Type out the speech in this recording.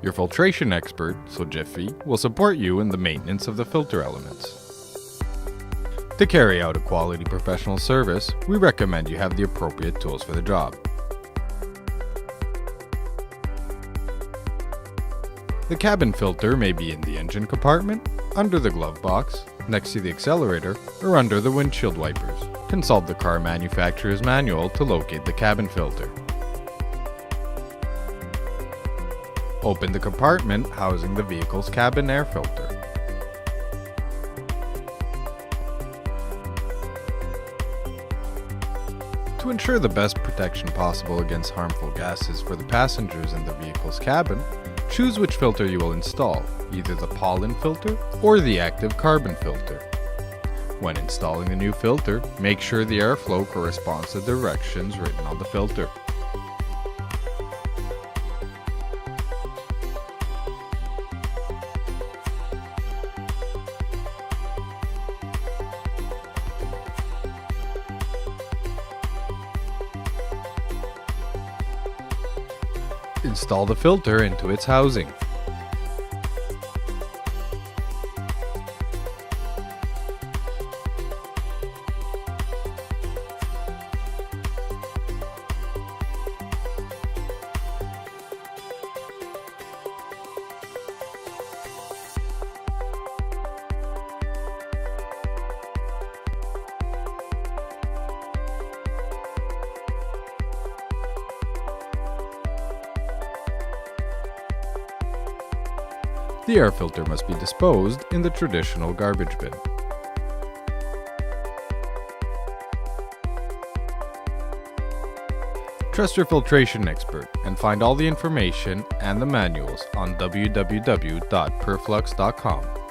Your filtration expert, so Jiffy, will support you in the maintenance of the filter elements. To carry out a quality professional service, we recommend you have the appropriate tools for the job. The cabin filter may be in the engine compartment, under the glove box, next to the accelerator, or under the windshield wipers. Consult the car manufacturer's manual to locate the cabin filter. Open the compartment housing the vehicle's cabin air filter. To ensure the best protection possible against harmful gases for the passengers in the vehicle's cabin, choose which filter you will install, either the pollen filter or the active carbon filter. When installing the new filter, make sure the airflow corresponds to the directions written on the filter. Install the filter into its housing. The air filter must be disposed in the traditional garbage bin. Trust your filtration expert and find all the information and the manuals on www.purflux.com.